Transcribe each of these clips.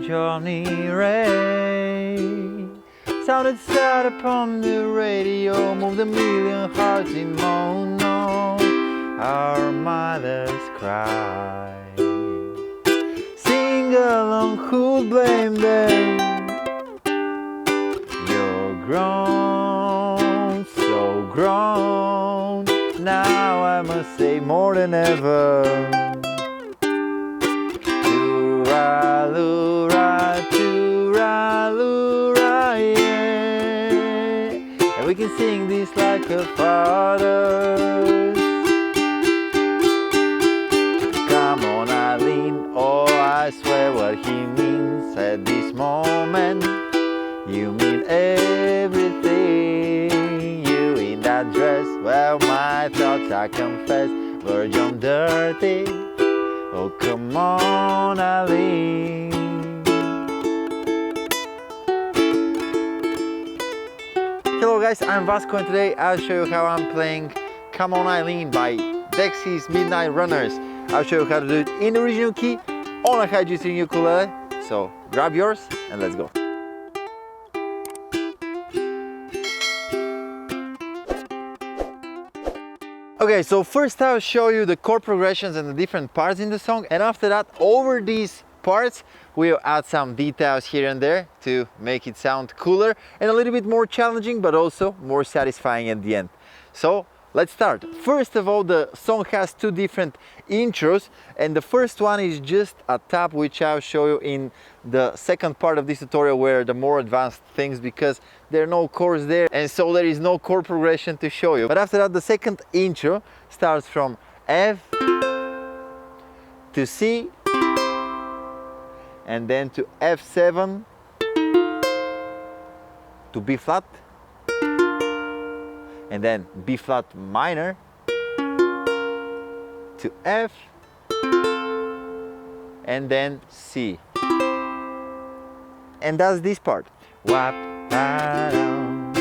Johnny Ray. Sounded sad upon the radio, moved a million hearts in mono. Our mothers cry. Sing along, who'll blame them? You're grown, so grown. Now I must say more than ever. Tooralura, tooralura, yeah. And we can sing this like a father. Come on, Eileen, oh, I swear what he means at this moment. You mean everything. You in that dress, well, my thoughts, I confess, were John dirty. Oh, come on, Eileen. Hello guys, I'm Vasco and today I'll show you how I'm playing Come On Eileen by Dexy's Midnight Runners. I'll show you how to do it in the original key on a high G string ukulele. So grab yours and let's go. Okay, so first I'll show you the chord progressions and the different parts in the song, and after that, over these parts, we'll add some details here and there to make it sound cooler and a little bit more challenging, but also more satisfying at the end. So let's start. First of all, the song has two different intros, and the first one is just a tap, which I'll show you in the second part of this tutorial, where the more advanced things, because there are no chords there, and so there is no chord progression to show you. But after that, the second intro starts from F to C, and then to F7 to B flat, and then B flat minor to F, and then C. And that's this part. Wap, ba, down,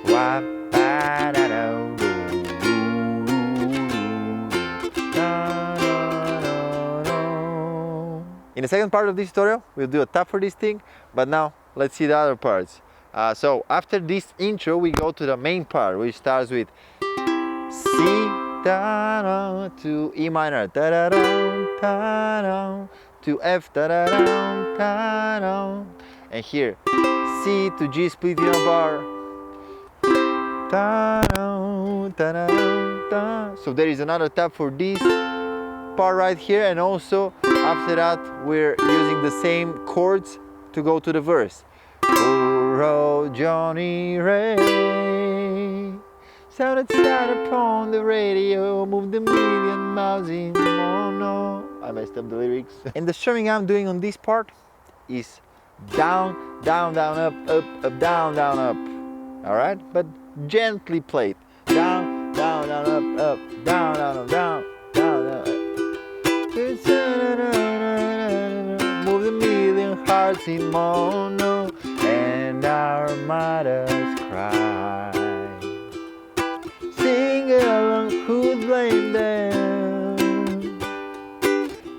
wap, ba, da, do, do, da, da, da, da. In the second part of this tutorial, we'll do a tap for this thing, but now let's see the other parts. So after this intro, we go to the main part, which starts with C, da, da, to E minor, da, da, da, da, da, to F, da, da, da, da, da, and here C to G split in a bar, da, da, da, da, da. So there is another tap for this part right here, and also after that we're using the same chords to go to the verse. Oh, Johnny Ray, sounded sad upon the radio, moved a million miles in mono. I messed up the lyrics. And the strumming I'm doing on this part is down, down, down, up, up, up, down, down, up. Alright? But gently played. Down, down, down, up, up, down, down, up, down, down, down, up. Move a million hearts in mono, and our mothers cry. Sing along, who'd blame them?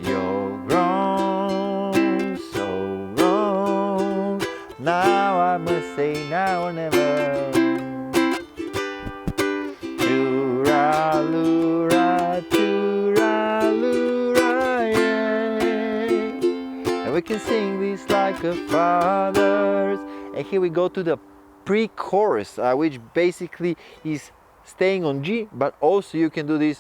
You're grown, so grown. Now I must say now or never. Tooralura, tooralura, yeah. And we can sing this like a father's. And here we go to the pre-chorus, which basically is staying on G, but also you can do this.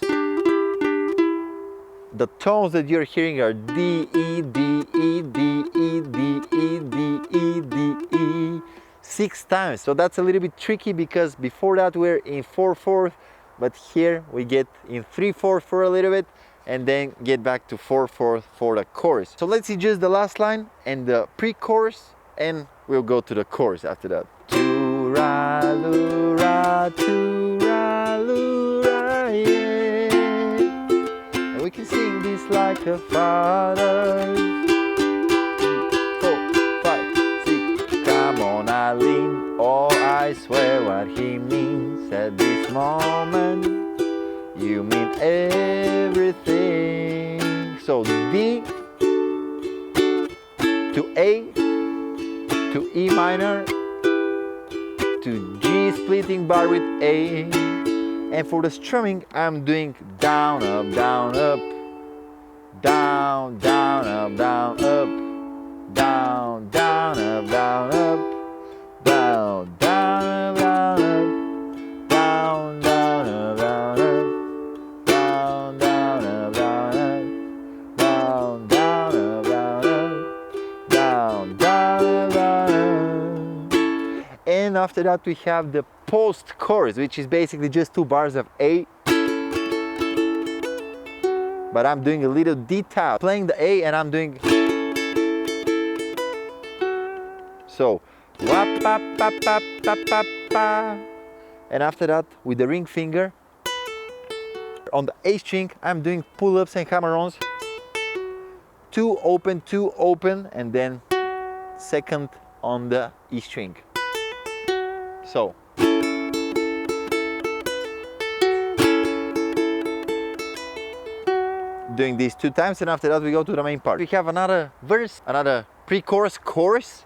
The tones that you're hearing are D, E, D, E, D, E, D, E, D, E, D, E, 6 times. So that's a little bit tricky because before that we're in 4/4, but here we get in 3/4 for a little bit and then get back to 4/4 for the chorus. So let's see just the last line and the pre-chorus, and we'll go to the chorus after that. Tooralura, tooralura, yeah. And we can sing this like a father. 4, 5, 6. Come on, Eileen, oh, I swear what he means at this moment. You mean everything. So D to A to E minor to G splitting bar with A. And for the strumming, I'm doing down, up, down, up, down, down, up, down, up, down, down, up, down, up, down, down, up, down, up, down, down, up, down, up, down, down, up, down, up, down, down, up, down, up, down, down, up, down, up. And after that we have the post chorus, which is basically just 2 bars of A, but I'm doing a little detail, playing the A and I'm doing so wap, pa, pa, pa, pa, pa, pa. And after that with the ring finger on the A string I'm doing pull-ups and hammer-ons, 2 open, and then second on the E string. So doing these 2 times, and after that we go to the main part. We have another verse, another pre-chorus, chorus,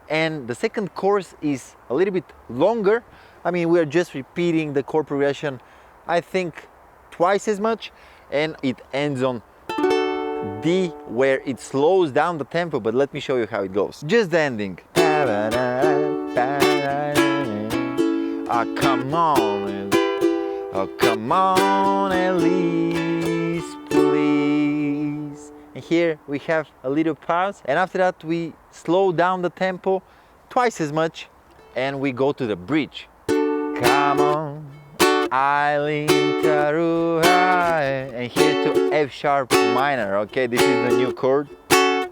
and the second chorus is a little bit longer. I mean, we're just repeating the chord progression, I think, twice as much, and it ends on D, where it slows down the tempo, but let me show you how it goes. Just the ending. Oh, come on, oh, come on, Elise, please. And here we have a little pause, and after that we slow down the tempo twice as much, and we go to the bridge. Come on, Eileen, and here to F sharp minor. Okay, this is the new chord.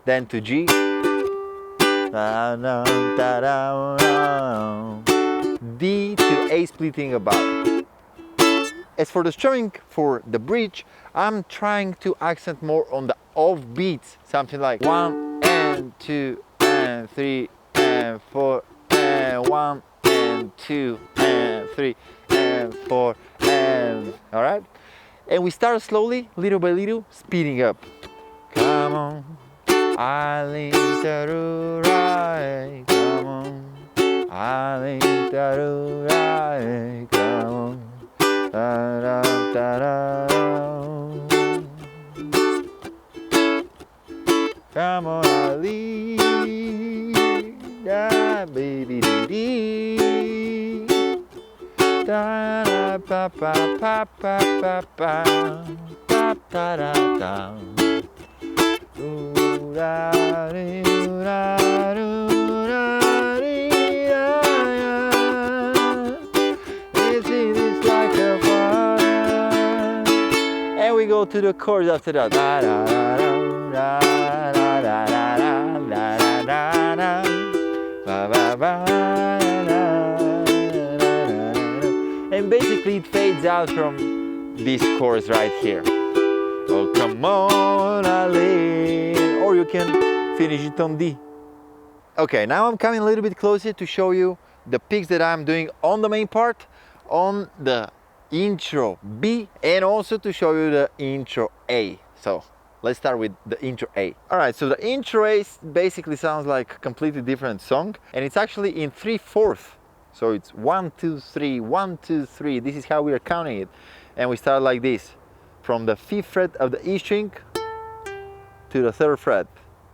Then to G. D to A splitting a bar. As for the strumming for the bridge, I'm trying to accent more on the off beats, something like 1 and 2 and 3 and 4 and 1 and 2 and 3 and 4 and, all right? And we start slowly, little by little, speeding up. Come on, Eileen, come on, Eileen, come on, da-da-da-da. Come on, Eileen, da baby dee, da da pa pa pa pa pa pa pa da da da. Ooh da dee da doo da dee da da. It's like a fire. And we go to the chorus after that. Da da da da da da da da da da da ba ba ba da. And basically it fades out from this chorus right here. Oh, come on, Eileen. Or you can finish it on D. Okay, now I'm coming a little bit closer to show you the picks that I'm doing on the main part, on the intro B, and also to show you the intro A. So let's start with the intro A. All right, so the intro A basically sounds like a completely different song, and it's actually in 3/4. So it's 1, 2, 3, 1, 2, 3. This is how we are counting it. And we start like this, from the 5th fret of the E string to the 3rd fret,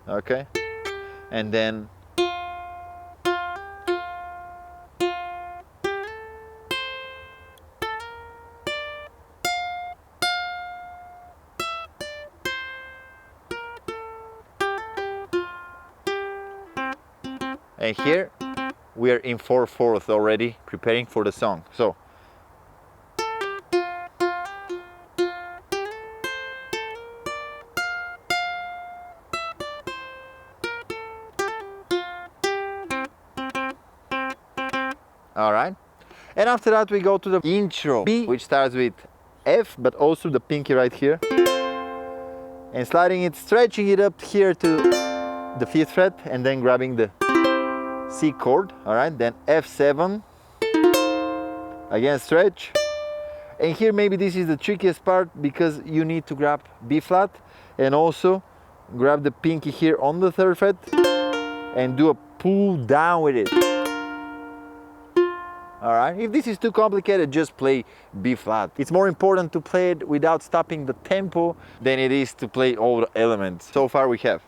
okay? And then and here we are in 4/4 already, preparing for the song. So all right, and after that we go to the intro B, which starts with F, but also the pinky right here, and sliding it, stretching it up here to the 5th fret, and then grabbing the C chord, all right, then F7, again stretch, and here maybe this is the trickiest part because you need to grab B flat and also grab the pinky here on the 3rd fret and do a pull down with it. All right, if this is too complicated, just play B flat. It's more important to play it without stopping the tempo than it is to play all the elements. So far we have.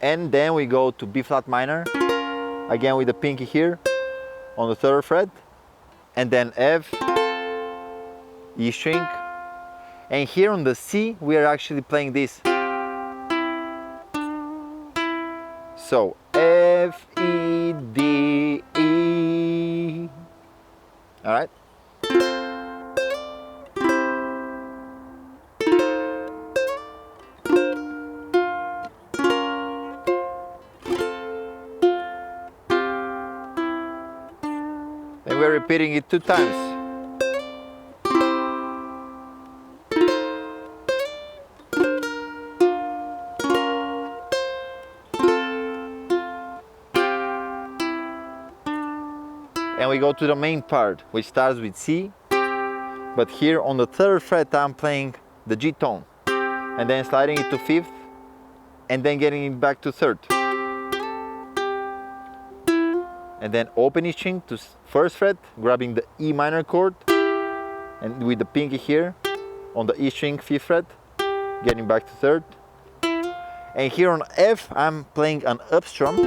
And then we go to B flat minor, again with the pinky here on the 3rd fret, and then F, E string, and here on the C we are actually playing this. So F, E, D, E. All right. And we're repeating it 2 times. And we go to the main part, which starts with C, but here on the 3rd fret I'm playing the G tone, and then sliding it to 5th, and then getting it back to 3rd. And then open E string to 1st fret, grabbing the E minor chord, and with the pinky here on the E string 5th fret, getting back to 3rd. And here on F I'm playing an up strum,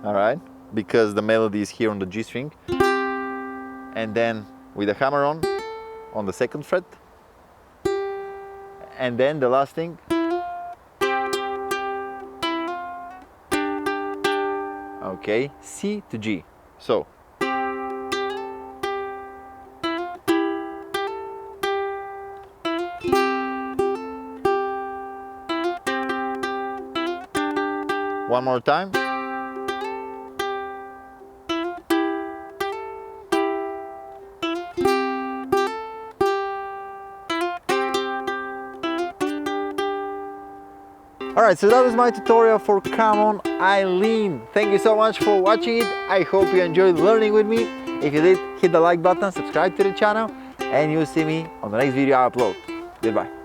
all right, because the melody is here on the G string, and then with the hammer on the 2nd fret, and then the last thing, okay, C to G. So one more time. Alright, so that was my tutorial for Come On Eileen. Thank you so much for watching it. I hope you enjoyed learning with me. If you did, hit the like button, subscribe to the channel, and you'll see me on the next video I upload. Goodbye.